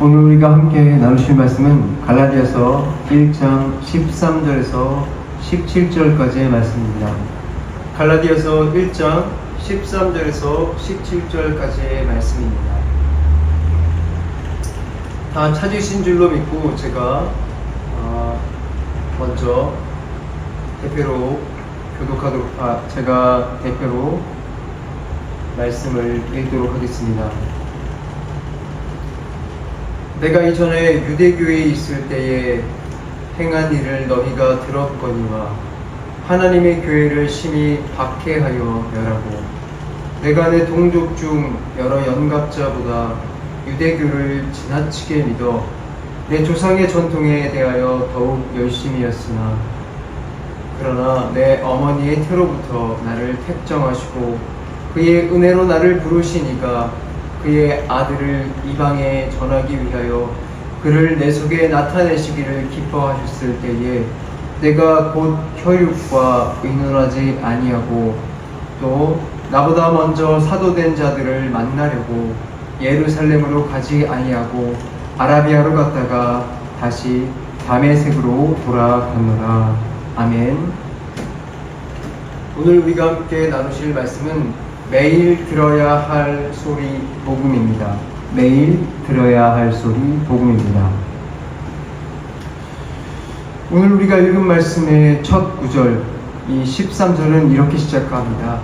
오늘 우리가 함께 나누실 말씀은 갈라디아서 1장 13절에서 17절까지의 말씀입니다. 갈라디아서 1장 13절에서 17절까지의 말씀입니다. 다 찾으신 줄로 믿고 제가 먼저 대표로 제가 대표로 말씀을 읽도록 하겠습니다. 내가 이전에 유대교에 있을 때에 행한 일을 너희가 들었거니와 하나님의 교회를 심히 박해하여 멸하고 내가 내 동족 중 여러 연갑자보다 유대교를 지나치게 믿어 내 조상의 전통에 대하여 더욱 열심히였으나 그러나 내 어머니의 태로부터 나를 택정하시고 그의 은혜로 나를 부르시니가 그의 아들을 이방에 전하기 위하여 그를 내 속에 나타내시기를 기뻐하셨을 때에 내가 곧 혈육과 의논하지 아니하고 또 나보다 먼저 사도된 자들을 만나려고 예루살렘으로 가지 아니하고 아라비아로 갔다가 다시 다메섹으로 돌아갔노라. 아멘. 오늘 우리가 함께 나누실 말씀은 매일 들어야 할 소리 복음입니다. 매일 들어야 할 소리 복음입니다. 오늘 우리가 읽은 말씀의 첫 구절, 이 13절은 이렇게 시작합니다.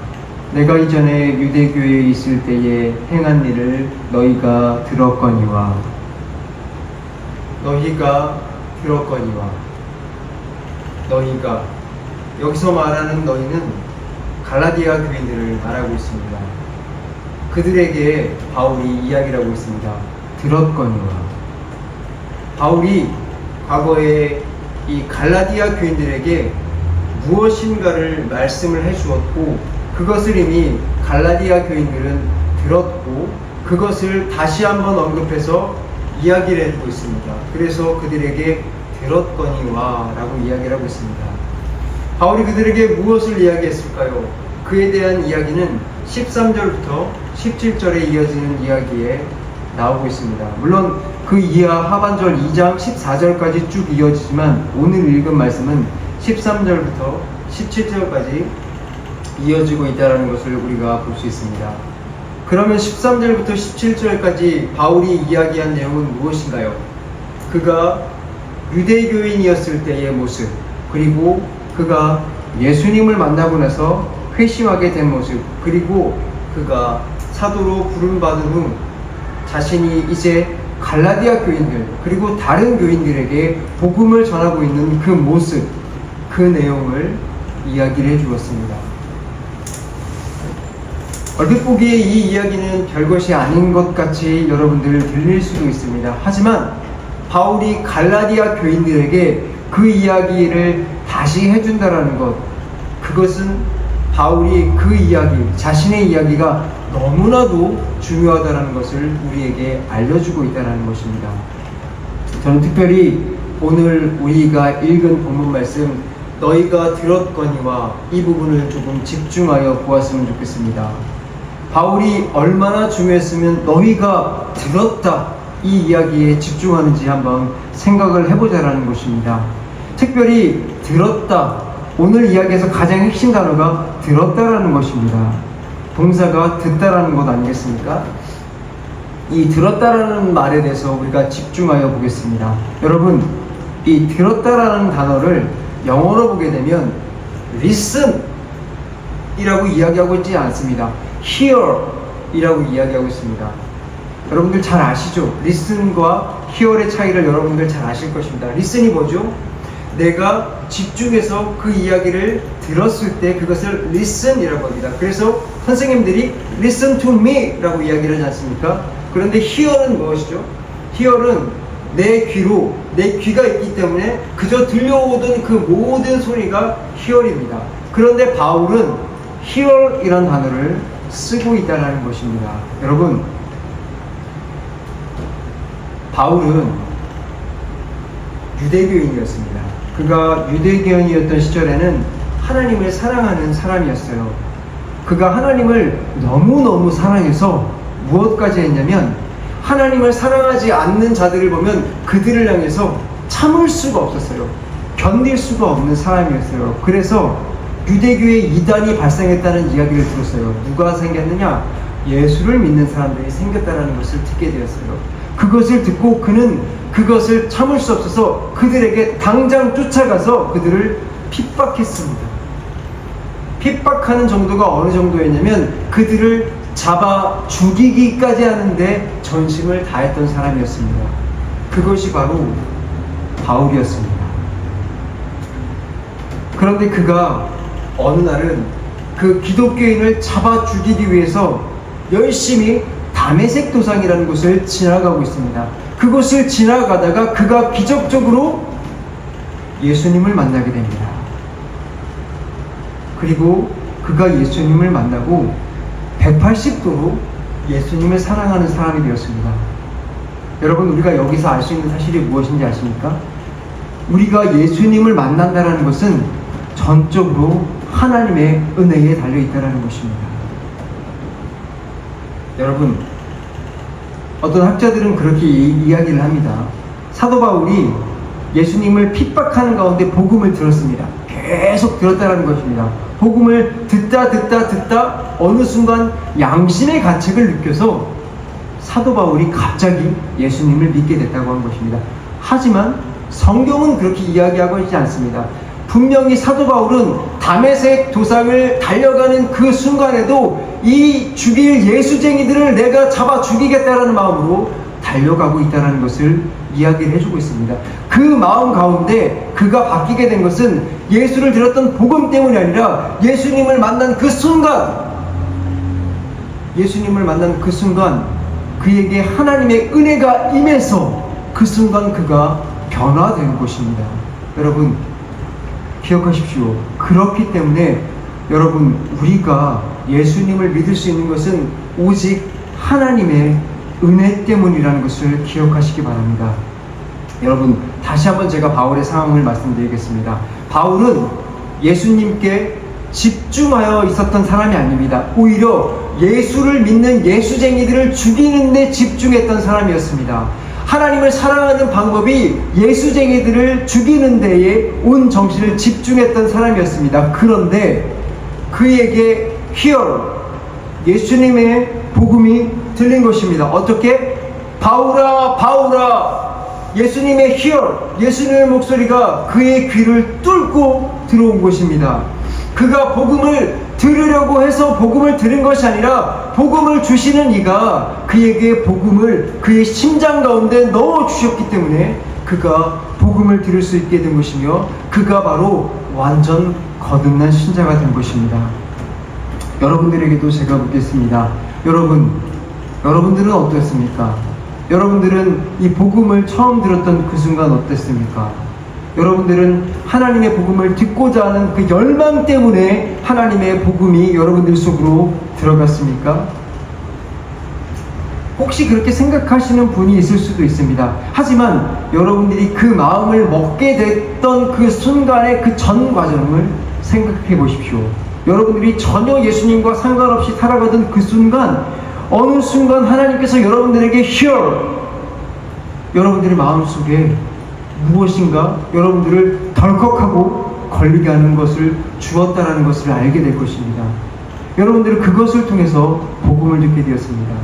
내가 이전에 유대교에 있을 때에 행한 일을 너희가 들었거니와 너희가 여기서 말하는 너희는 갈라디아 교인들을 말하고 있습니다. 그들에게 바울이 이야기를 하고 있습니다. 들었거니와. 바울이 과거에 이 갈라디아 교인들에게 무엇인가를 말씀을 해주었고 그것을 이미 갈라디아 교인들은 들었고 그것을 다시 한번 언급해서 이야기를 해주고 있습니다. 그래서 그들에게 들었거니와 라고 이야기를 하고 있습니다. 바울이 그들에게 무엇을 이야기했을까요? 그에 대한 이야기는 13절부터 17절에 이어지는 이야기에 나오고 있습니다. 물론 그 이하 하반절 2장 14절까지 쭉 이어지지만 오늘 읽은 말씀은 13절부터 17절까지 이어지고 있다는 것을 우리가 볼 수 있습니다. 그러면 13절부터 17절까지 바울이 이야기한 내용은 무엇인가요? 그가 유대교인이었을 때의 모습, 그리고 그가 예수님을 만나고 나서 회심하게 된 모습, 그리고 그가 사도로 부름받은 후 자신이 이제 갈라디아 교인들 그리고 다른 교인들에게 복음을 전하고 있는 그 모습, 그 내용을 이야기를 해주었습니다. 얼핏 보기에 이 이야기는 별것이 아닌 것 같이 여러분들 들릴 수도 있습니다. 하지만 바울이 갈라디아 교인들에게 그 이야기를 다시 해준다라는 것, 그것은 바울이 그 이야기, 자신의 이야기가 너무나도 중요하다는 것을 우리에게 알려주고 있다는 것입니다. 저는 특별히 오늘 우리가 읽은 본문 말씀 너희가 들었거니와 이 부분을 조금 집중하여 보았으면 좋겠습니다. 바울이 얼마나 중요했으면 너희가 들었다 이 이야기에 집중하는지 한번 생각을 해보자라는 것입니다. 특별히 들었다, 오늘 이야기에서 가장 핵심 단어가 들었다라는 것입니다. 동사가 듣다라는 것 아니겠습니까? 이 들었다라는 말에 대해서 우리가 집중하여 보겠습니다. 여러분, 이 들었다라는 단어를 영어로 보게 되면 listen 이라고 이야기하고 있지 않습니다. hear 이라고 이야기하고 있습니다. 여러분들 잘 아시죠? listen과 hear의 차이를 여러분들 잘 아실 것입니다. listen이 뭐죠? 내가 집중해서 그 이야기를 들었을 때 그것을 listen 이라고 합니다. 그래서 선생님들이 listen to me 라고 이야기를 하지 않습니까? 그런데 hear는 무엇이죠? hear는 내 귀가 있기 때문에 그저 들려오던 그 모든 소리가 hear입니다. 그런데 바울은 hear 이란 단어를 쓰고 있다는 것입니다. 여러분, 바울은 유대교인이었습니다. 그가 유대교인이었던 시절에는 하나님을 사랑하는 사람이었어요. 그가 하나님을 너무너무 사랑해서 무엇까지 했냐면 하나님을 사랑하지 않는 자들을 보면 그들을 향해서 참을 수가 없었어요. 견딜 수가 없는 사람이었어요. 그래서 유대교의 이단이 발생했다는 이야기를 들었어요. 누가 생겼느냐? 예수를 믿는 사람들이 생겼다는 것을 듣게 되었어요. 그것을 듣고 그는 그것을 참을 수 없어서 그들에게 당장 쫓아가서 그들을 핍박했습니다. 핍박하는 정도가 어느 정도였냐면 그들을 잡아 죽이기까지 하는데 전심을 다했던 사람이었습니다. 그것이 바로 바울이었습니다. 그런데 그가 어느 날은 그 기독교인을 잡아 죽이기 위해서 열심히 다메섹 도상이라는 곳을 지나가고 있습니다. 그곳을 지나가다가 그가 기적적으로 예수님을 만나게 됩니다. 그리고 그가 예수님을 만나고 180도로 예수님을 사랑하는 사람이 되었습니다. 여러분, 우리가 여기서 알 수 있는 사실이 무엇인지 아십니까? 우리가 예수님을 만난다는 것은 전적으로 하나님의 은혜에 달려있다는 것입니다. 여러분, 어떤 학자들은 그렇게 이야기를 합니다. 사도 바울이 예수님을 핍박하는 가운데 복음을 들었습니다. 계속 들었다는 것입니다. 복음을 듣다 어느 순간 양심의 가책을 느껴서 사도 바울이 갑자기 예수님을 믿게 됐다고 한 것입니다. 하지만 성경은 그렇게 이야기하고 있지 않습니다. 분명히 사도 바울은 다메섹 도상을 달려가는 그 순간에도 이 죽일 예수쟁이들을 내가 잡아 죽이겠다라는 마음으로 달려가고 있다는 것을 이야기를 해주고 있습니다. 그 마음 가운데 그가 바뀌게 된 것은 예수를 들었던 복음 때문이 아니라 예수님을 만난 그 순간, 그에게 하나님의 은혜가 임해서 그 순간 그가 변화된 것입니다. 여러분, 기억하십시오. 그렇기 때문에 여러분, 우리가 예수님을 믿을 수 있는 것은 오직 하나님의 은혜 때문이라는 것을 기억하시기 바랍니다. 여러분, 다시 한번 제가 바울의 상황을 말씀드리겠습니다. 바울은 예수님께 집중하여 있었던 사람이 아닙니다. 오히려 예수를 믿는 예수쟁이들을 죽이는 데 집중했던 사람이었습니다. 하나님을 사랑하는 방법이 예수쟁이들을 죽이는 데에 온 정신을 집중했던 사람이었습니다. 그런데 그에게 예수님의 복음이 들린 것입니다. 어떻게? 바울아, 바울아, 예수님의 예수님의 목소리가 그의 귀를 뚫고 들어온 것입니다. 그가 복음을 들으려고 해서 복음을 들은 것이 아니라 복음을 주시는 이가 그에게 복음을 그의 심장 가운데 넣어주셨기 때문에 그가 복음을 들을 수 있게 된 것이며 그가 바로 완전 거듭난 신자가 된 것입니다. 여러분들에게도 제가 묻겠습니다. 여러분들은 어땠습니까? 여러분들은 이 복음을 처음 들었던 그 순간 어땠습니까? 여러분들은 하나님의 복음을 듣고자 하는 그 열망 때문에 하나님의 복음이 여러분들 속으로 들어갔습니까? 혹시 그렇게 생각하시는 분이 있을 수도 있습니다. 하지만 여러분들이 그 마음을 먹게 됐던 그 순간의 그 전 과정을 생각해 보십시오. 여러분들이 전혀 예수님과 상관없이 살아가던 그 순간, 어느 순간 하나님께서 여러분들에게 여러분들의 마음속에 무엇인가 여러분들을 덜컥하고 걸리게 하는 것을 주었다라는 것을 알게 될 것입니다. 여러분들은 그것을 통해서 복음을 듣게 되었습니다.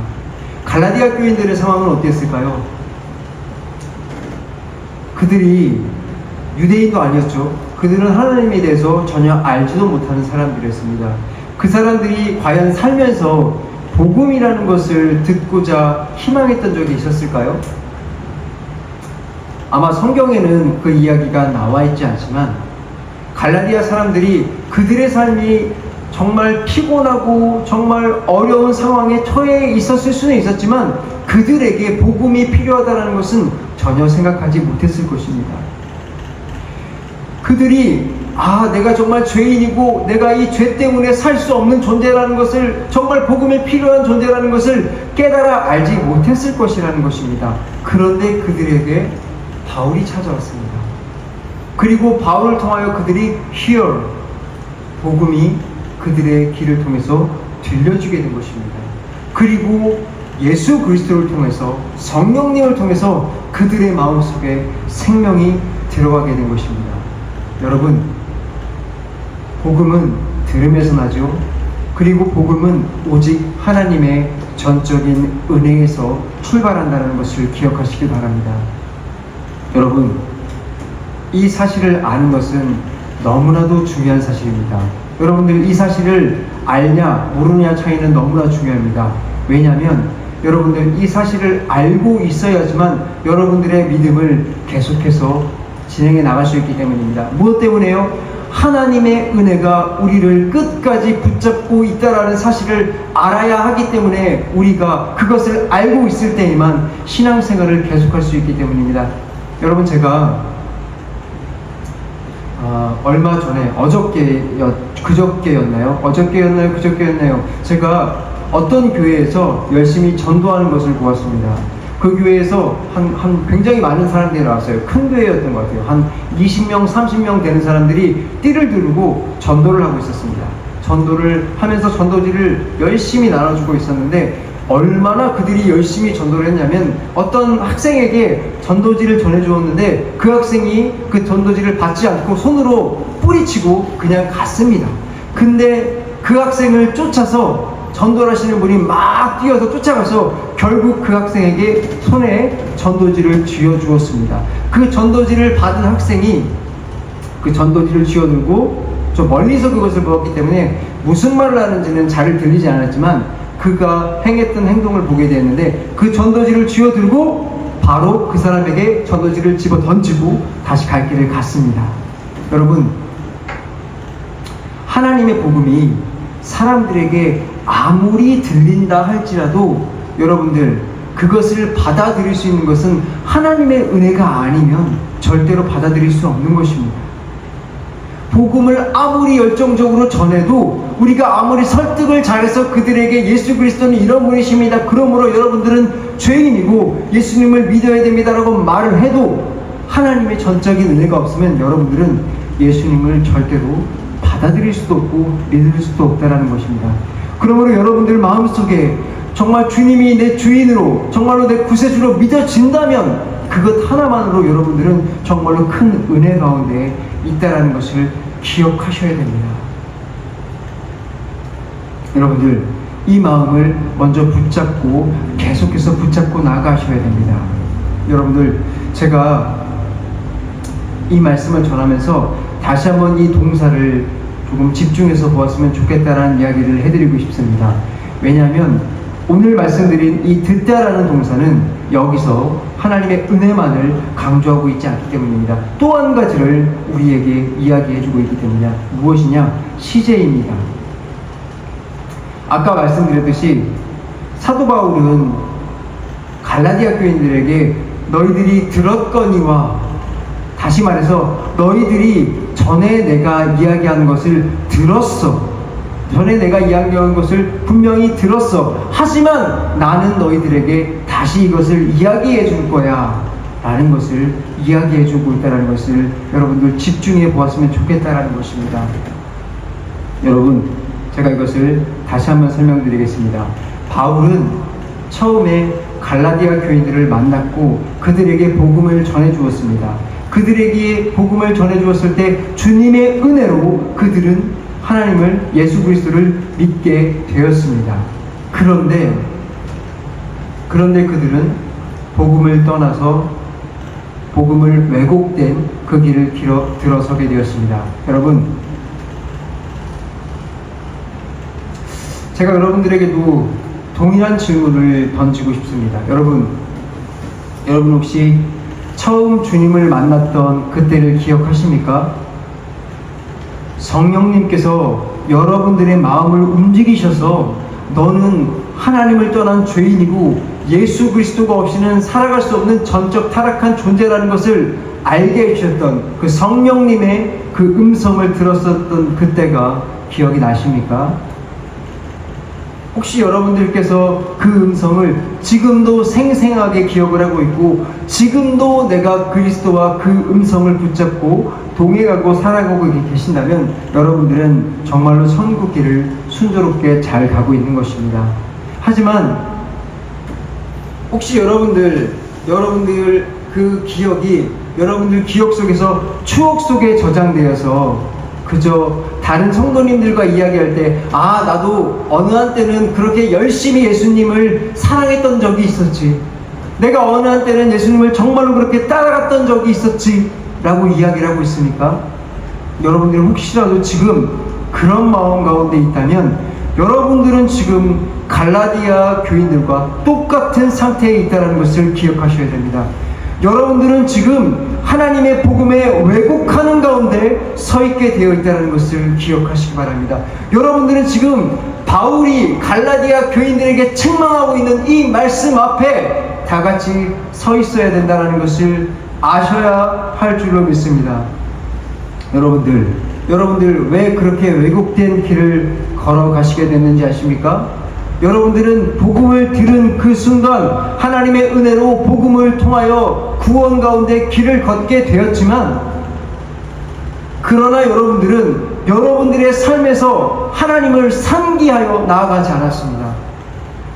갈라디아 교인들의 상황은 어땠을까요? 그들이 유대인도 아니었죠. 그들은 하나님에 대해서 전혀 알지도 못하는 사람들이었습니다. 그 사람들이 과연 살면서 복음이라는 것을 듣고자 희망했던 적이 있었을까요? 아마 성경에는 그 이야기가 나와 있지 않지만 갈라디아 사람들이 그들의 삶이 정말 피곤하고 정말 어려운 상황에 처해 있었을 수는 있었지만 그들에게 복음이 필요하다는 것은 전혀 생각하지 못했을 것입니다. 그들이 내가 정말 죄인이고 내가 이 죄 때문에 살 수 없는 존재라는 것을, 정말 복음에 필요한 존재라는 것을 깨달아 알지 못했을 것이라는 것입니다. 그런데 그들에게 바울이 찾아왔습니다. 그리고 바울을 통하여 그들이 복음이 그들의 길을 통해서 들려주게 된 것입니다. 그리고 예수 그리스도를 통해서, 성령님을 통해서 그들의 마음속에 생명이 들어가게 된 것입니다. 여러분, 복음은 들음에서 나죠. 그리고 복음은 오직 하나님의 전적인 은혜에서 출발한다는 것을 기억하시기 바랍니다. 여러분, 이 사실을 아는 것은 너무나도 중요한 사실입니다. 여러분들, 이 사실을 알냐 모르냐 차이는 너무나 중요합니다. 왜냐하면 여러분들 이 사실을 알고 있어야지만 여러분들의 믿음을 계속해서 진행해 나갈 수 있기 때문입니다. 무엇 때문에요? 하나님의 은혜가 우리를 끝까지 붙잡고 있다라는 사실을 알아야 하기 때문에, 우리가 그것을 알고 있을 때에만 신앙생활을 계속할 수 있기 때문입니다. 여러분, 제가 얼마 전에 그저께였나요? 제가 어떤 교회에서 열심히 전도하는 것을 보았습니다. 그 교회에서 굉장히 많은 사람들이 나왔어요. 큰 교회였던 것 같아요. 한 20명, 30명 되는 사람들이 띠를 들고 전도를 하고 있었습니다. 전도를 하면서 전도지를 열심히 나눠주고 있었는데, 얼마나 그들이 열심히 전도를 했냐면, 어떤 학생에게 전도지를 전해주었는데 그 학생이 그 전도지를 받지 않고 손으로 뿌리치고 그냥 갔습니다. 근데 그 학생을 쫓아서 전도를 하시는 분이 막 뛰어서 쫓아가서 결국 그 학생에게 손에 전도지를 쥐어주었습니다. 그 전도지를 받은 학생이 그 전도지를 쥐어들고, 저 멀리서 그것을 보았기 때문에 무슨 말을 하는지는 잘 들리지 않았지만 그가 행했던 행동을 보게 되었는데, 그 전도지를 쥐어들고 바로 그 사람에게 전도지를 집어 던지고 다시 갈 길을 갔습니다. 여러분, 하나님의 복음이 사람들에게 아무리 들린다 할지라도 여러분들, 그것을 받아들일 수 있는 것은 하나님의 은혜가 아니면 절대로 받아들일 수 없는 것입니다. 복음을 아무리 열정적으로 전해도, 우리가 아무리 설득을 잘해서 그들에게 예수 그리스도는 이런 분이십니다, 그러므로 여러분들은 죄인이고 예수님을 믿어야 됩니다라고 말을 해도, 하나님의 전적인 은혜가 없으면 여러분들은 예수님을 절대로 받아들일 수도 없고 믿을 수도 없다라는 것입니다. 그러므로 여러분들 마음속에 정말 주님이 내 주인으로, 정말로 내 구세주로 믿어진다면 그것 하나만으로 여러분들은 정말로 큰 은혜 가운데 있다라는 것을 기억하셔야 됩니다. 여러분들, 이 마음을 먼저 붙잡고 계속해서 붙잡고 나가셔야 됩니다. 여러분들, 제가 이 말씀을 전하면서 다시 한번 이 동사를 조금 집중해서 보았으면 좋겠다라는 이야기를 해드리고 싶습니다. 왜냐하면 오늘 말씀드린 이 듣다라는 동사는 여기서 하나님의 은혜만을 강조하고 있지 않기 때문입니다. 또 한 가지를 우리에게 이야기해주고 있기 때문이냐, 무엇이냐? 시제입니다. 아까 말씀드렸듯이 사도 바울은 갈라디아 교인들에게 너희들이 들었거니와, 다시 말해서 너희들이 전에 내가 이야기한 것을 들었어, 전에 내가 이야기한 것을 분명히 들었어, 하지만 나는 너희들에게 다시 이것을 이야기해 줄 거야 라는 것을 이야기해 주고 있다는 것을 여러분들 집중해 보았으면 좋겠다라는 것입니다. 여러분, 제가 이것을 다시 한번 설명드리겠습니다. 바울은 처음에 갈라디아 교인들을 만났고 그들에게 복음을 전해 주었습니다. 그들에게 복음을 전해 주었을 때 주님의 은혜로 그들은 하나님을, 예수 그리스도를 믿게 되었습니다. 그런데 그들은 복음을 떠나서 복음을 왜곡된 그 길을 들어서게 되었습니다. 여러분, 제가 여러분들에게도 동일한 질문을 던지고 싶습니다. 여러분 혹시 처음 주님을 만났던 그때를 기억하십니까? 성령님께서 여러분들의 마음을 움직이셔서 너는 하나님을 떠난 죄인이고 예수 그리스도가 없이는 살아갈 수 없는 전적 타락한 존재라는 것을 알게 해주셨던 그 성령님의 그 음성을 들었었던 그때가 기억이 나십니까? 혹시 여러분들께서 그 음성을 지금도 생생하게 기억을 하고 있고, 지금도 내가 그리스도와 그 음성을 붙잡고 동행하고 살아가고 계신다면 여러분들은 정말로 천국길을 순조롭게 잘 가고 있는 것입니다. 하지만 혹시 여러분들 그 기억이 여러분들 기억 속에서 추억 속에 저장되어서 그저 다른 성도님들과 이야기할 때, 아, 나도 어느 한때는 그렇게 열심히 예수님을 사랑했던 적이 있었지, 내가 어느 한때는 예수님을 정말로 그렇게 따라갔던 적이 있었지 라고 이야기를 하고 있습니까? 여러분들은 혹시라도 지금 그런 마음 가운데 있다면 여러분들은 지금 갈라디아 교인들과 똑같은 상태에 있다는 것을 기억하셔야 됩니다. 여러분들은 지금 하나님의 복음에 왜곡하는 가운데 서 있게 되어 있다는 것을 기억하시기 바랍니다. 여러분들은 지금 바울이 갈라디아 교인들에게 책망하고 있는 이 말씀 앞에 다 같이 서 있어야 된다는 것을 아셔야 할 줄로 믿습니다. 여러분들 왜 그렇게 왜곡된 길을 걸어가시게 됐는지 아십니까? 여러분들은 복음을 들은 그 순간 하나님의 은혜로 복음을 통하여 구원 가운데 길을 걷게 되었지만, 그러나 여러분들은 여러분들의 삶에서 하나님을 상기하여 나아가지 않았습니다.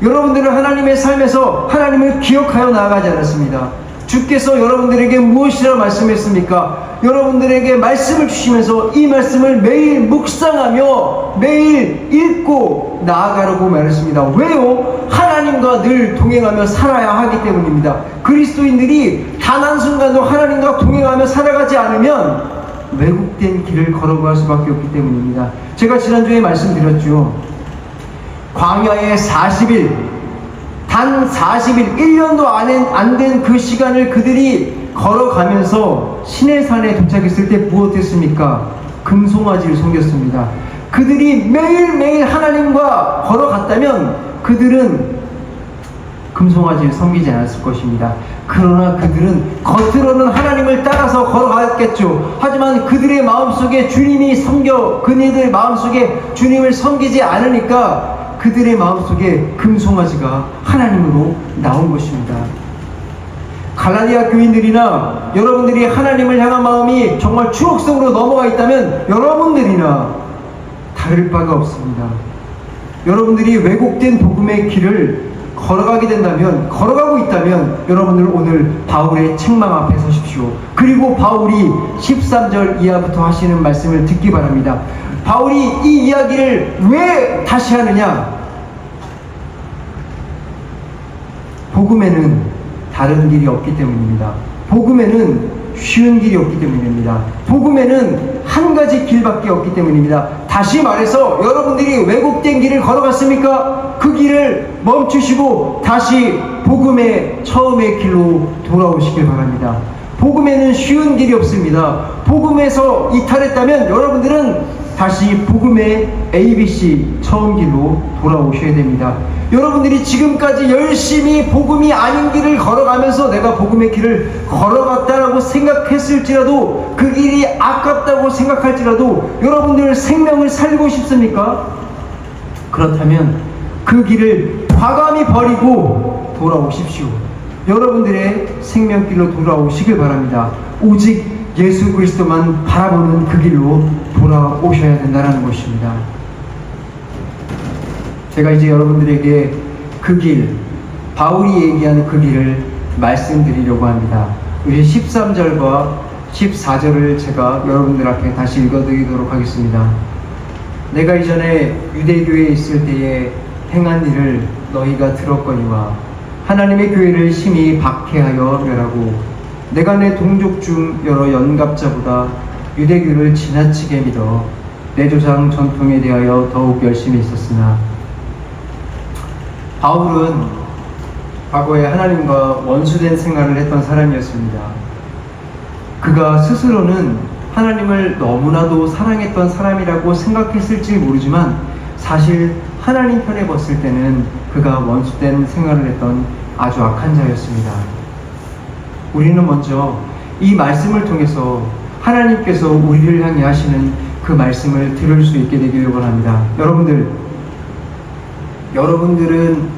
여러분들은 하나님의 삶에서 하나님을 기억하여 나아가지 않았습니다. 주께서 여러분들에게 무엇이라 말씀했습니까? 여러분들에게 말씀을 주시면서 이 말씀을 매일 묵상하며 매일 읽고 나아가라고 말했습니다. 왜요? 하나님과 늘 동행하며 살아야 하기 때문입니다. 그리스도인들이 단 한순간도 하나님과 동행하며 살아가지 않으면 왜곡된 길을 걸어갈 수밖에 없기 때문입니다. 제가 지난주에 말씀드렸죠. 광야에 40일, 단 40일, 1년도 안 된 그 시간을 그들이 걸어가면서 시내산에 도착했을 때 무엇했습니까? 금송아지를 섬겼습니다. 그들이 매일매일 하나님과 걸어갔다면 그들은 금송아지를 섬기지 않았을 것입니다. 그러나 그들은 겉으로는 하나님을 따라서 걸어갔겠죠. 하지만 그들의 마음속에 그네들 마음속에 주님을 섬기지 않으니까 그들의 마음속에 금송아지가 하나님으로 나온 것입니다. 갈라디아 교인들이나 여러분들이 하나님을 향한 마음이 정말 추억 속으로 넘어가 있다면 여러분들이나 다를 바가 없습니다. 여러분들이 왜곡된 복음의 길을 걸어가고 있다면 여러분들 오늘 바울의 책망 앞에 서십시오. 그리고 바울이 13절 이하부터 하시는 말씀을 듣기 바랍니다. 바울이 이 이야기를 왜 다시 하느냐? 복음에는 다른 길이 없기 때문입니다. 복음에는 쉬운 길이 없기 때문입니다. 복음에는 한 가지 길밖에 없기 때문입니다. 다시 말해서 여러분들이 왜곡된 길을 걸어갔습니까? 그 길을 멈추시고 다시 복음의 처음의 길로 돌아오시길 바랍니다. 복음에는 쉬운 길이 없습니다. 복음에서 이탈했다면 여러분들은 다시 복음의 ABC 처음 길로 돌아오셔야 됩니다. 여러분들이 지금까지 열심히 복음이 아닌 길을 걸어가면서 내가 복음의 길을 걸어갔다라고 생각했을지라도, 그 길이 아깝다고 생각할지라도 여러분들 생명을 살리고 싶습니까? 그렇다면 그 길을 과감히 버리고 돌아오십시오. 여러분들의 생명길로 돌아오시길 바랍니다. 오직 예수 그리스도만 바라보는 그 길로 돌아오셔야 된다는 것입니다. 제가 이제 여러분들에게 그 길, 바울이 얘기하는 그 길을 말씀드리려고 합니다. 우리 13절과 14절을 제가 여러분들 앞에 다시 읽어드리도록 하겠습니다. 내가 이전에 유대교에 있을 때에 행한 일을 너희가 들었거니와 하나님의 교회를 심히 박해하여 멸하고 내가 내 동족 중 여러 연갑자보다 유대교를 지나치게 믿어 내 조상 전통에 대하여 더욱 열심히 있었으나, 바울은 과거에 하나님과 원수된 생활을 했던 사람이었습니다. 그가 스스로는 하나님을 너무나도 사랑했던 사람이라고 생각했을지 모르지만 사실 하나님 편에 봤을 때는 그가 원수된 생활을 했던 아주 악한 자였습니다. 우리는 먼저 이 말씀을 통해서 하나님께서 우리를 향해 하시는 그 말씀을 들을 수 있게 되기를 원합니다. 여러분들은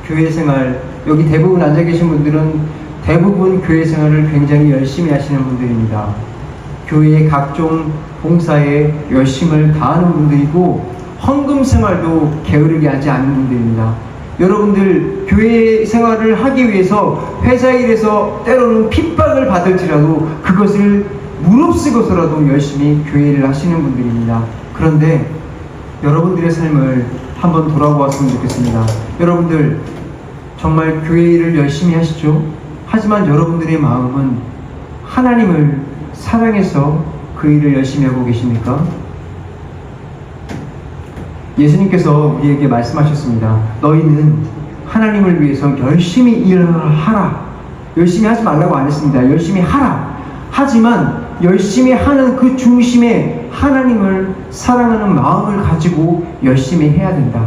교회 생활, 여기 대부분 앉아 계신 분들은 대부분 교회 생활을 굉장히 열심히 하시는 분들입니다. 교회의 각종 봉사에 열심을 다하는 분들이고 헌금 생활도 게으르게 하지 않는 분들입니다. 여러분들 교회 생활을 하기 위해서 회사 일에서 때로는 핍박을 받을지라도 그것을 무릅쓰고서라도 열심히 교회를 하시는 분들입니다. 그런데 여러분들의 삶을 한번 돌아보았으면 좋겠습니다. 여러분들 정말 교회 일을 열심히 하시죠? 하지만 여러분들의 마음은 하나님을 사랑해서 그 일을 열심히 하고 계십니까? 예수님께서 우리에게 말씀하셨습니다. 너희는 하나님을 위해서 열심히 일하라. 열심히 하지 말라고 안 했습니다. 열심히 하라. 하지만 열심히 하는 그 중심에 하나님을 사랑하는 마음을 가지고 열심히 해야 된다.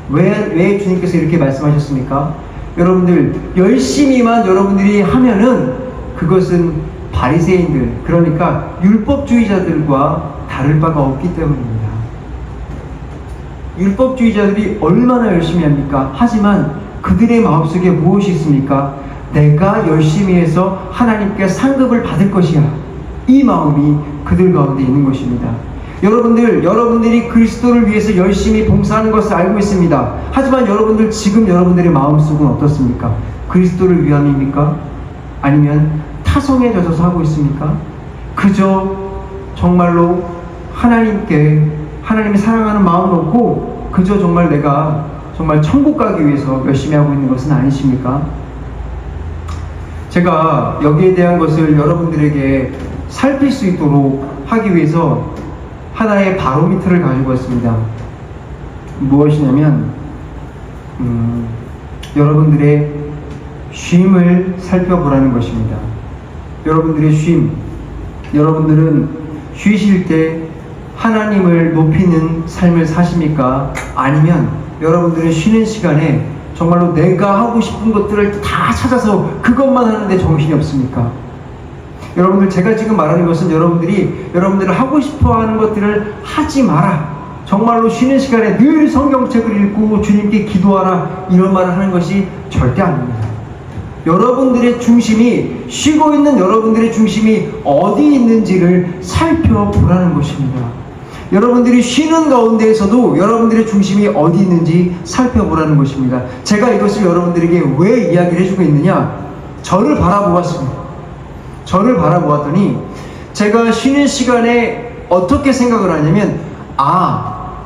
왜 주님께서 이렇게 말씀하셨습니까? 여러분들 열심히만 여러분들이 하면은 그것은 바리새인들, 그러니까 율법주의자들과 다를 바가 없기 때문입니다. 율법주의자들이 얼마나 열심히 합니까? 하지만 그들의 마음속에 무엇이 있습니까? 내가 열심히 해서 하나님께 상급을 받을 것이야. 이 마음이 그들 가운데 있는 것입니다. 여러분들이 그리스도를 위해서 열심히 봉사하는 것을 알고 있습니다. 하지만 여러분들 지금 여러분들의 마음속은 어떻습니까? 그리스도를 위함입니까? 아니면 타성에 젖어서 하고 있습니까? 그저 정말로 하나님을 사랑하는 마음은 없고 그저 정말 내가 정말 천국 가기 위해서 열심히 하고 있는 것은 아니십니까? 제가 여기에 대한 것을 여러분들에게 살필 수 있도록 하기 위해서 하나의 바로미터를 가지고 왔습니다. 무엇이냐면 여러분들의 쉼을 살펴보라는 것입니다. 여러분들의 쉼, 여러분들은 쉬실 때 하나님을 높이는 삶을 사십니까? 아니면 여러분들은 쉬는 시간에 정말로 내가 하고 싶은 것들을 다 찾아서 그것만 하는데 정신이 없습니까? 여러분들, 제가 지금 말하는 것은 여러분들을 하고 싶어 하는 것들을 하지 마라. 정말로 쉬는 시간에 늘 성경책을 읽고 주님께 기도하라. 이런 말을 하는 것이 절대 아닙니다. 여러분들의 중심이, 쉬고 있는 여러분들의 중심이 어디 있는지를 살펴보라는 것입니다. 여러분들이 쉬는 가운데에서도 여러분들의 중심이 어디 있는지 살펴보라는 것입니다. 제가 이것을 여러분들에게 왜 이야기를 해주고 있느냐? 저를 바라보았습니다. 저를 바라보았더니 제가 쉬는 시간에 어떻게 생각을 하냐면,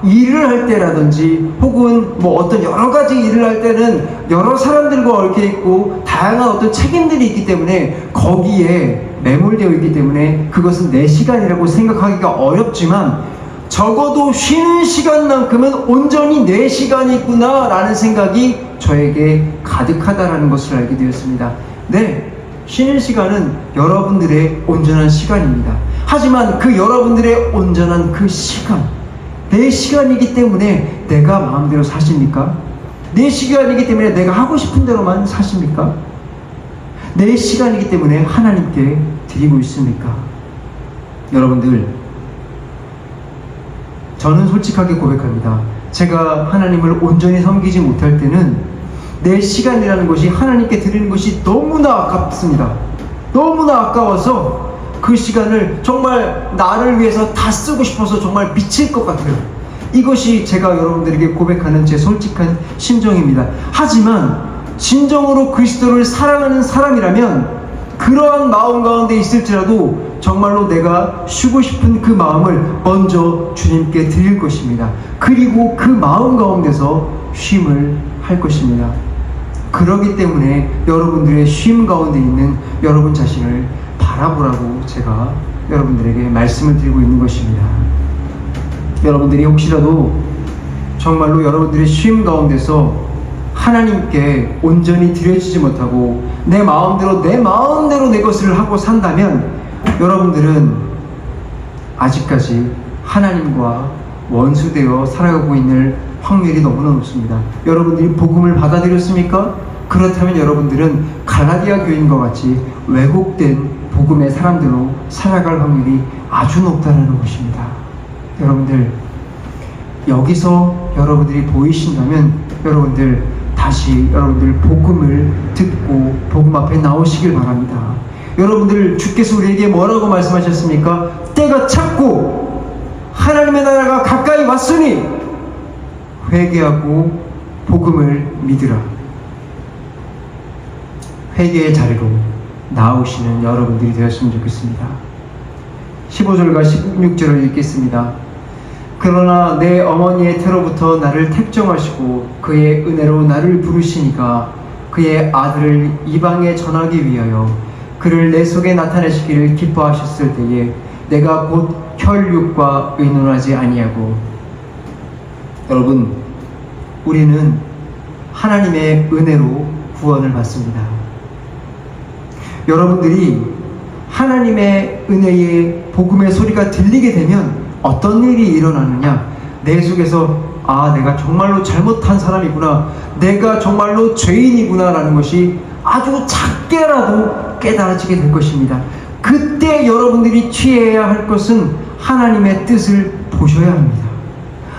일을 할 때라든지 혹은 어떤 여러 가지 일을 할 때는 여러 사람들과 얽혀 있고 다양한 어떤 책임들이 있기 때문에 거기에 매몰되어 있기 때문에 그것은 내 시간이라고 생각하기가 어렵지만, 적어도 쉬는 시간만큼은 온전히 내 시간이 있구나 라는 생각이 저에게 가득하다라는 것을 알게 되었습니다. 네, 쉬는 시간은 여러분들의 온전한 시간입니다. 하지만 그 여러분들의 온전한 그 시간, 내 시간이기 때문에 내가 마음대로 사십니까? 내 시간이기 때문에 내가 하고 싶은 대로만 사십니까? 내 시간이기 때문에 하나님께 드리고 있습니까? 여러분들, 저는 솔직하게 고백합니다. 제가 하나님을 온전히 섬기지 못할 때는 내 시간이라는 것이 하나님께 드리는 것이 너무나 아깝습니다. 너무나 아까워서 그 시간을 정말 나를 위해서 다 쓰고 싶어서 정말 미칠 것 같아요. 이것이 제가 여러분들에게 고백하는 제 솔직한 심정입니다. 하지만 진정으로 그리스도를 사랑하는 사람이라면 그러한 마음 가운데 있을지라도 정말로 내가 쉬고 싶은 그 마음을 먼저 주님께 드릴 것입니다. 그리고 그 마음 가운데서 쉼을 할 것입니다. 그러기 때문에 여러분들의 쉼 가운데 있는 여러분 자신을 바라보라고 제가 여러분들에게 말씀을 드리고 있는 것입니다. 여러분들이 혹시라도 정말로 여러분들의 쉼 가운데서 하나님께 온전히 드려지지 못하고 내 마음대로 내 것을 하고 산다면 여러분들은 아직까지 하나님과 원수되어 살아가고 있는 확률이 너무나 높습니다. 여러분들이 복음을 받아들였습니까? 그렇다면 여러분들은 갈라디아 교인과 같이 왜곡된 복음의 사람들로 살아갈 확률이 아주 높다는 것입니다. 여러분들, 여기서 여러분들이 보이신다면 여러분들 다시 여러분들 복음을 듣고 복음 앞에 나오시길 바랍니다. 여러분들, 주께서 우리에게 뭐라고 말씀하셨습니까? 때가 찼고 하나님의 나라가 가까이 왔으니 회개하고 복음을 믿으라. 회개의 자리로 나오시는 여러분들이 되었으면 좋겠습니다. 15절과 16절을 읽겠습니다. 그러나 내 어머니의 태로부터 나를 택정하시고 그의 은혜로 나를 부르시니까 그의 아들을 이방에 전하기 위하여 그를 내 속에 나타내시기를 기뻐하셨을 때에 내가 곧 혈육과 의논하지 아니하고. 여러분, 우리는 하나님의 은혜로 구원을 받습니다. 여러분들이 하나님의 은혜의 복음의 소리가 들리게 되면 어떤 일이 일어나느냐? 내 속에서 내가 정말로 잘못한 사람이구나, 내가 정말로 죄인이구나 라는 것이 아주 작게라도 깨달아지게 될 것입니다. 그때 여러분들이 취해야 할 것은 하나님의 뜻을 보셔야 합니다.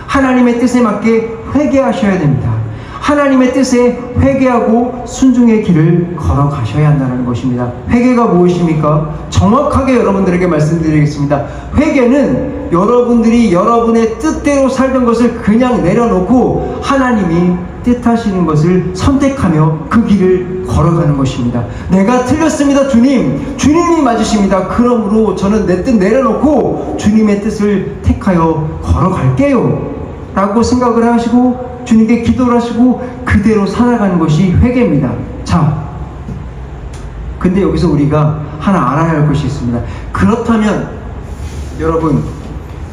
하나님의 뜻에 맞게 회개하셔야 됩니다. 하나님의 뜻에 회개하고 순종의 길을 걸어가셔야 한다는 것입니다. 회개가 무엇입니까? 정확하게 여러분들에게 말씀드리겠습니다. 회개는 여러분들이 여러분의 뜻대로 살던 것을 그냥 내려놓고 하나님이 뜻하시는 것을 선택하며 그 길을 걸어가는 것입니다. 내가 틀렸습니다, 주님. 주님이 맞으십니다. 그러므로 저는 내 뜻 내려놓고 주님의 뜻을 택하여 걸어갈게요 라고 생각을 하시고 주님께 기도를 하시고 그대로 살아가는 것이 회개입니다. 자, 근데 여기서 우리가 하나 알아야 할 것이 있습니다. 그렇다면 여러분,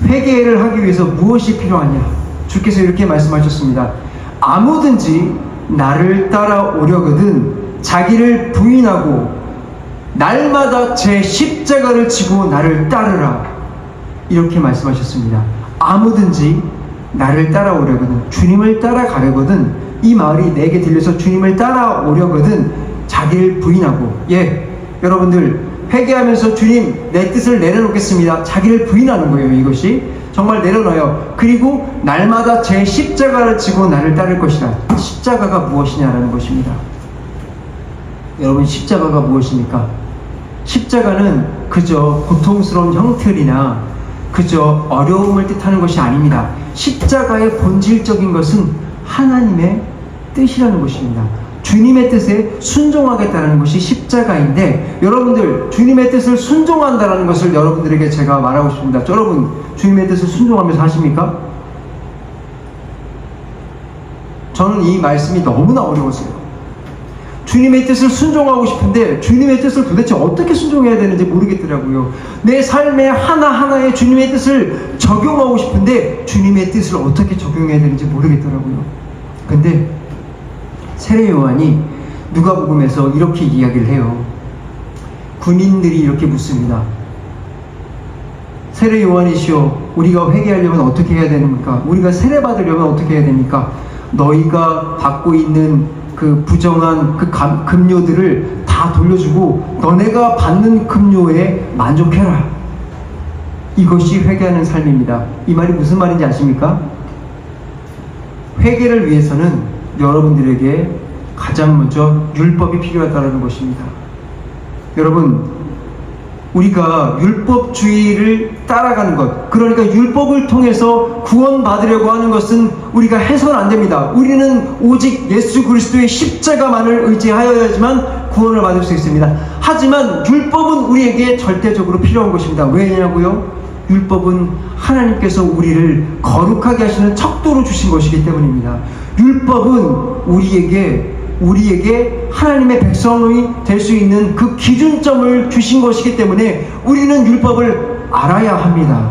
회개를 하기 위해서 무엇이 필요하냐? 주께서 이렇게 말씀하셨습니다. 아무든지 나를 따라오려거든 자기를 부인하고 날마다 제 십자가를 지고 나를 따르라. 이렇게 말씀하셨습니다. 아무든지 나를 따라오려거든, 주님을 따라가려거든, 이 말이 내게 들려서 주님을 따라오려거든 자기를 부인하고. 여러분들 회개하면서 주님 내 뜻을 내려놓겠습니다. 자기를 부인하는 거예요. 이것이 정말 내려놔요. 그리고 날마다 제 십자가를 지고 나를 따를 것이다. 십자가가 무엇이냐라는 것입니다. 여러분, 십자가가 무엇입니까? 십자가는 그저 고통스러운 형틀이나 그저 어려움을 뜻하는 것이 아닙니다. 십자가의 본질적인 것은 하나님의 뜻이라는 것입니다. 주님의 뜻에 순종하겠다는 것이 십자가인데, 여러분들 주님의 뜻을 순종한다는 것을 여러분들에게 제가 말하고 싶습니다. 여러분, 주님의 뜻을 순종하면서 하십니까? 저는 이 말씀이 너무나 어려웠어요. 주님의 뜻을 순종하고 싶은데 주님의 뜻을 도대체 어떻게 순종해야 되는지 모르겠더라고요. 내 삶의 하나하나에 주님의 뜻을 적용하고 싶은데 주님의 뜻을 어떻게 적용해야 되는지 모르겠더라고요. 근데 세례 요한이 누가복음에서 이렇게 이야기를 해요. 군인들이 이렇게 묻습니다. 세례 요한이시여, 우리가 회개하려면 어떻게 해야 됩니까? 우리가 세례 받으려면 어떻게 해야 됩니까? 너희가 받고 있는 그 부정한 그 급료들을 다 돌려주고 너네가 받는 급료에 만족해라. 이것이 회개하는 삶입니다. 이 말이 무슨 말인지 아십니까? 회개를 위해서는 여러분들에게 가장 먼저 율법이 필요하다는 것입니다. 여러분, 우리가 율법주의를 따라가는 것, 그러니까 율법을 통해서 구원받으려고 하는 것은 우리가 해서는 안 됩니다. 우리는 오직 예수 그리스도의 십자가만을 의지하여야지만 구원을 받을 수 있습니다. 하지만 율법은 우리에게 절대적으로 필요한 것입니다. 왜냐고요? 율법은 하나님께서 우리를 거룩하게 하시는 척도로 주신 것이기 때문입니다. 율법은 우리에게 하나님의 백성이 될 수 있는 그 기준점을 주신 것이기 때문에 우리는 율법을 알아야 합니다.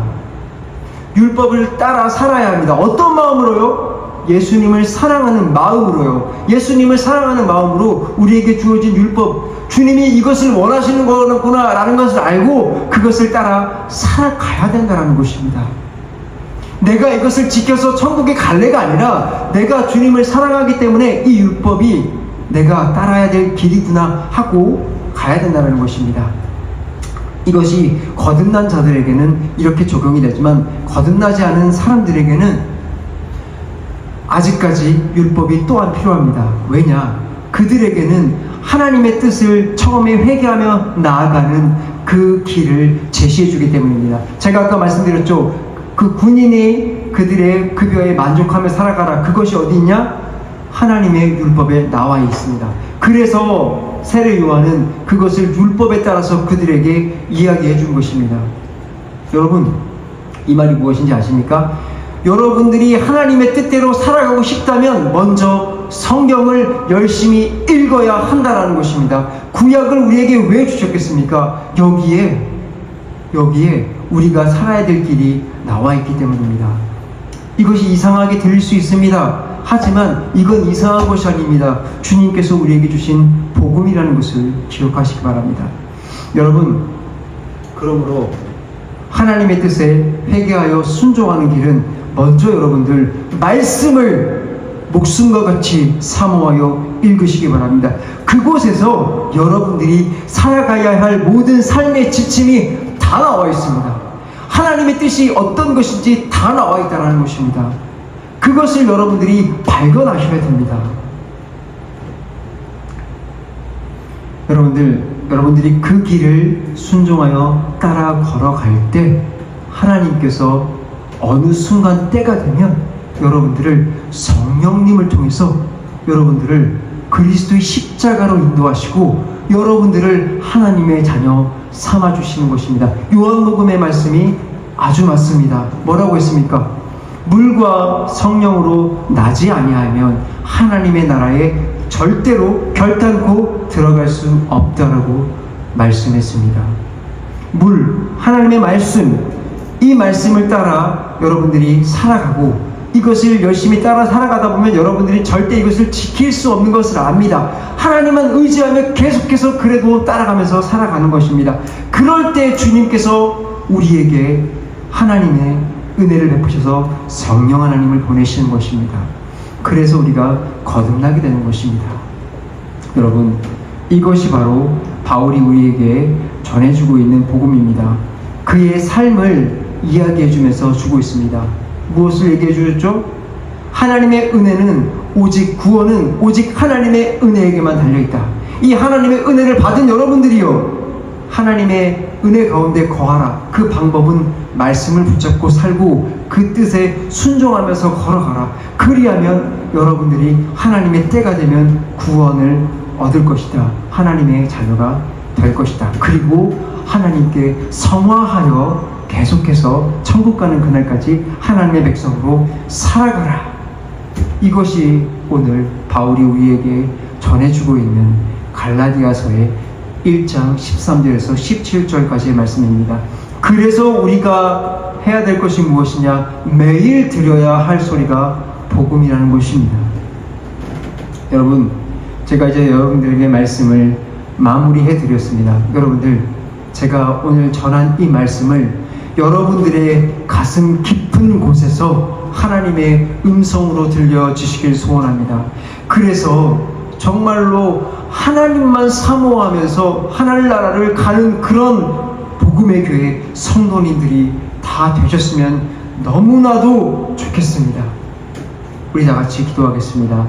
율법을 따라 살아야 합니다. 어떤 마음으로요? 예수님을 사랑하는 마음으로요. 예수님을 사랑하는 마음으로 우리에게 주어진 율법, 주님이 이것을 원하시는 거구나 라는 것을 알고 그것을 따라 살아가야 된다는 것입니다. 내가 이것을 지켜서 천국에 갈래가 아니라 내가 주님을 사랑하기 때문에 이 율법이 내가 따라야 될 길이구나 하고 가야 된다는 것입니다. 이것이 거듭난 자들에게는 이렇게 적용이 되지만 거듭나지 않은 사람들에게는 아직까지 율법이 또한 필요합니다. 왜냐? 그들에게는 하나님의 뜻을 처음에 회개하며 나아가는 그 길을 제시해 주기 때문입니다. 제가 아까 말씀드렸죠. 그 군인이 그들의 급여에 만족하며 살아가라. 그것이 어디 있냐? 하나님의 율법에 나와 있습니다. 그래서 세례 요한은 그것을 율법에 따라서 그들에게 이야기해 준 것입니다. 여러분, 이 말이 무엇인지 아십니까? 여러분들이 하나님의 뜻대로 살아가고 싶다면 먼저 성경을 열심히 읽어야 한다라는 것입니다. 구약을 우리에게 왜 주셨겠습니까? 여기에 우리가 살아야 될 길이 나와 있기 때문입니다. 이것이 이상하게 들릴 수 있습니다. 하지만 이건 이상한 것이 아닙니다. 주님께서 우리에게 주신 복음이라는 것을 기억하시기 바랍니다. 여러분, 그러므로 하나님의 뜻에 회개하여 순종하는 길은 먼저 여러분들 말씀을 목숨과 같이 사모하여 읽으시기 바랍니다. 그곳에서 여러분들이 살아가야 할 모든 삶의 지침이 다 나와 있습니다. 하나님의 뜻이 어떤 것인지 다 나와 있다는 것입니다. 그것을 여러분들이 발견하셔야 됩니다. 여러분들이 그 길을 순종하여 따라 걸어갈 때 하나님께서 어느 순간 때가 되면 여러분들을 성령님을 통해서 여러분들을 그리스도의 십자가로 인도하시고 여러분들을 하나님의 자녀 삼아주시는 것입니다. 요한복음의 말씀이 아주 맞습니다. 뭐라고 했습니까? 물과 성령으로 나지 아니하면 하나님의 나라에 절대로 결단코 들어갈 수 없다라고 말씀했습니다. 하나님의 말씀, 이 말씀을 따라 여러분들이 살아가고 이것을 열심히 따라 살아가다 보면 여러분들이 절대 이것을 지킬 수 없는 것을 압니다. 하나님만 의지하며 계속해서 그래도 따라가면서 살아가는 것입니다. 그럴 때 주님께서 우리에게 하나님의 은혜를 베푸셔서 성령 하나님을 보내시는 것입니다. 그래서 우리가 거듭나게 되는 것입니다. 여러분, 이것이 바로 바울이 우리에게 전해주고 있는 복음입니다. 그의 삶을 이야기해주면서 주고 있습니다. 무엇을 얘기해 주셨죠? 하나님의 은혜는 구원은 오직 하나님의 은혜에게만 달려있다. 이 하나님의 은혜를 받은 여러분들이요, 하나님의 은혜 가운데 거하라. 그 방법은 말씀을 붙잡고 살고 그 뜻에 순종하면서 걸어가라. 그리하면 여러분들이 하나님의 때가 되면 구원을 얻을 것이다. 하나님의 자녀가 될 것이다. 그리고 하나님께 성화하여 계속해서 천국 가는 그날까지 하나님의 백성으로 살아가라. 이것이 오늘 바울이 우리에게 전해주고 있는 갈라디아서의 1장 13절에서 17절까지의 말씀입니다. 그래서 우리가 해야 될 것이 무엇이냐? 매일 드려야 할 소리가 복음이라는 것입니다. 여러분, 제가 이제 여러분들에게 말씀을 마무리해 드렸습니다. 여러분들, 제가 오늘 전한 이 말씀을 여러분들의 가슴 깊은 곳에서 하나님의 음성으로 들려주시길 소원합니다. 그래서 정말로 하나님만 사모하면서 하늘나라를 가는 그런 복음의 교회 성도님들이 다 되셨으면 너무나도 좋겠습니다. 우리 다 같이 기도하겠습니다.